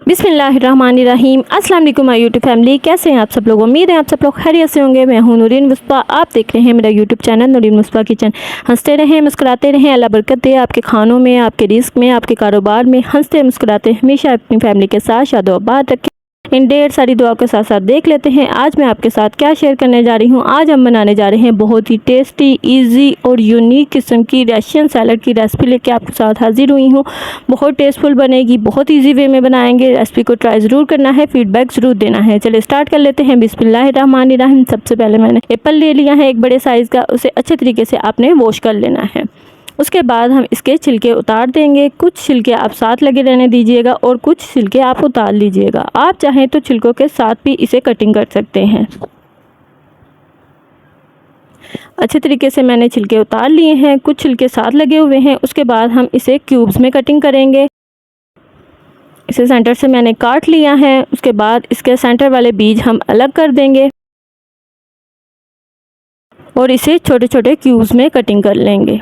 बिस्मिल्लाहिर्रहमानिर्रहीम। अस्सलाम वालेकुम माय यूट्यूब फैमिली, कैसे हैं आप सब लोग। उम्मीद है आप सब लोग खैरियत से होंगे। मैं हूं नूरीन मुस्तफ़ा, आप देख रहे हैं मेरा YouTube channel Noreen Mustafa kitchen. हंसते रहें, मुस्कुराते रहें, अल्लाह बरकत दे आपके खानों में, आपके रिस्क में, आपके कारोबार में। हंसते मुस्कुराते हमेशा अपनी फैमिली के साथ शादो आबाद रखें। इन ढेर सारी दुआ के साथ साथ देख लेते हैं आज मैं आपके साथ क्या शेयर करने जा रही हूँ। आज हम बनाने जा रहे हैं बहुत ही टेस्टी, इजी और यूनिक किस्म की रशियन सैलड की रेसिपी लेके आपके साथ हाजिर हुई हूँ। बहुत टेस्टफुल बनेगी, बहुत इजी वे में बनाएंगे। रेसिपी को ट्राई ज़रूर करना है, फीडबैक ज़रूर देना है। चलिए स्टार्ट कर लेते हैं। बिस्मिल्लाहिर्रहमानिर्रहीम। सबसे पहले मैंने एप्पल ले लिया है एक बड़े साइज़ का, उसे अच्छे तरीके से आपने वॉश कर लेना है। उसके बाद हम इसके छिलके उतार देंगे। कुछ छिलके आप साथ लगे रहने दीजिएगा और कुछ छिलके आप उतार लीजिएगा। आप चाहें तो छिलकों के साथ भी इसे कटिंग कर सकते हैं। अच्छे तरीके से मैंने छिलके उतार लिए हैं, कुछ छिलके साथ लगे हुए हैं। उसके बाद हम इसे क्यूब्स में कटिंग करेंगे। इसे सेंटर से मैंने काट लिया है। उसके बाद इसके सेंटर वाले बीज हम अलग कर देंगे और इसे छोटे छोटे क्यूब्स में कटिंग कर लेंगे।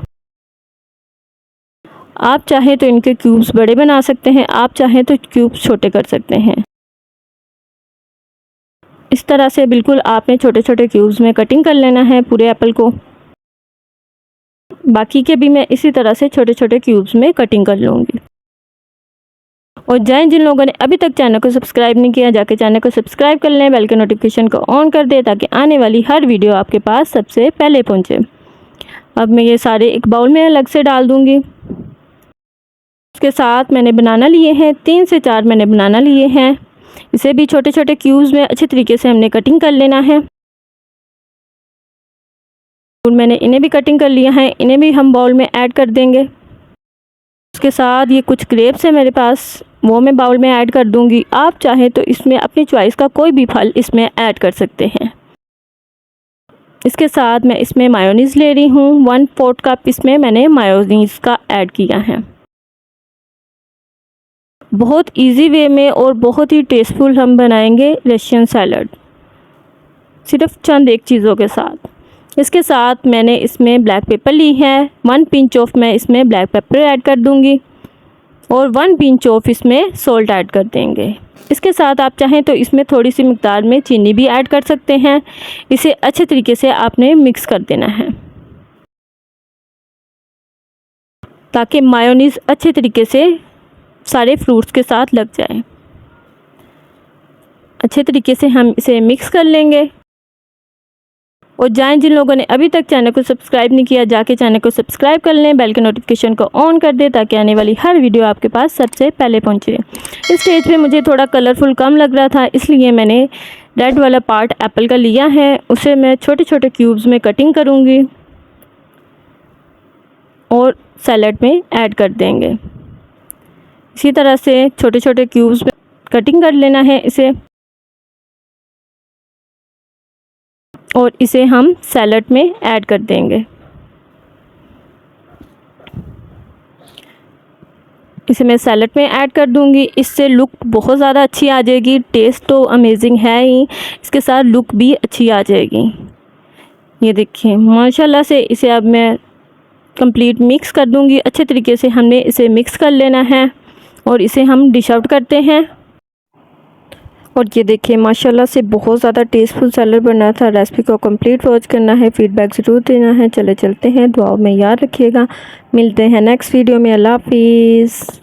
आप चाहें तो इनके क्यूब्स बड़े बना सकते हैं, आप चाहें तो क्यूब्स छोटे कर सकते हैं। इस तरह से बिल्कुल आपने छोटे छोटे क्यूब्स में कटिंग कर लेना है पूरे एप्पल को। बाकी के भी मैं इसी तरह से छोटे छोटे क्यूब्स में कटिंग कर लूँगी। और जिन लोगों ने अभी तक चैनल को सब्सक्राइब नहीं किया, जाके चैनल को सब्सक्राइब कर लें, बेल के नोटिफिकेशन को ऑन कर दें ताकि आने वाली हर वीडियो आपके पास सबसे पहले पहुँचे। अब मैं ये सारे एक बाउल में अलग से डाल दूँगी। उसके साथ मैंने बनाना लिए हैं, 3 से 4 मैंने बनाना लिए हैं। इसे भी छोटे छोटे क्यूब्स में अच्छे तरीके से हमने कटिंग कर लेना है। और मैंने इन्हें भी कटिंग कर लिया है, इन्हें भी हम बाउल में ऐड कर देंगे। उसके साथ ये कुछ ग्रेप्स है मेरे पास, वो मैं बाउल में ऐड कर दूंगी। आप चाहें तो इसमें अपनी चॉइस का कोई भी फल इसमें ऐड कर सकते हैं। इसके साथ मैं इसमें मायोनीज़ ले रही हूँ, 1/4 कप इसमें मैंने मायोनीज़ का ऐड किया है। बहुत इजी वे में और बहुत ही टेस्टफुल हम बनाएंगे रशियन सैलड, सिर्फ चंद एक चीज़ों के साथ। इसके साथ मैंने इसमें ब्लैक पेपर ली है, 1 पिंच ऑफ मैं इसमें ब्लैक पेपर ऐड कर दूंगी और 1 पिंच ऑफ इसमें सॉल्ट ऐड कर देंगे। इसके साथ आप चाहें तो इसमें थोड़ी सी मिक़दार में चीनी भी ऐड कर सकते हैं। इसे अच्छे तरीके से आपने मिक्स कर देना है ताकि मायोनीज़ अच्छे तरीके से सारे फ्रूट्स के साथ लग जाए। अच्छे तरीके से हम इसे मिक्स कर लेंगे। और जिन लोगों ने अभी तक चैनल को सब्सक्राइब नहीं किया, जाके चैनल को सब्सक्राइब कर लें, बेल के नोटिफिकेशन को ऑन कर दें ताकि आने वाली हर वीडियो आपके पास सबसे पहले पहुंचे। इस स्टेज पे मुझे थोड़ा कलरफुल कम लग रहा था, इसलिए मैंने रेड वाला पार्ट एप्पल का लिया है। उसे मैं छोटे छोटे क्यूब्स में कटिंग करूँगी और सैलड में ऐड कर देंगे। इसी तरह से छोटे छोटे क्यूब्स में कटिंग कर लेना है इसे, और इसे हम सैलड में ऐड कर देंगे। इसे मैं सैलड में ऐड कर दूंगी। इससे लुक बहुत ज़्यादा अच्छी आ जाएगी। टेस्ट तो अमेजिंग है ही, इसके साथ लुक भी अच्छी आ जाएगी। ये देखिए माशाल्लाह से इसे अब मैं कंप्लीट मिक्स कर दूंगी। अच्छे तरीके से हमने इसे मिक्स कर लेना है और इसे हम डिश आउट करते हैं। और ये देखिए माशाल्लाह से बहुत ज़्यादा टेस्टफुल सैलड बना था। रेसिपी को कंप्लीट वॉच करना है, फीडबैक ज़रूर देना है। चले चलते हैं, दुआओं में याद रखिएगा। मिलते हैं नेक्स्ट वीडियो में। अल्लाह हाफिज़।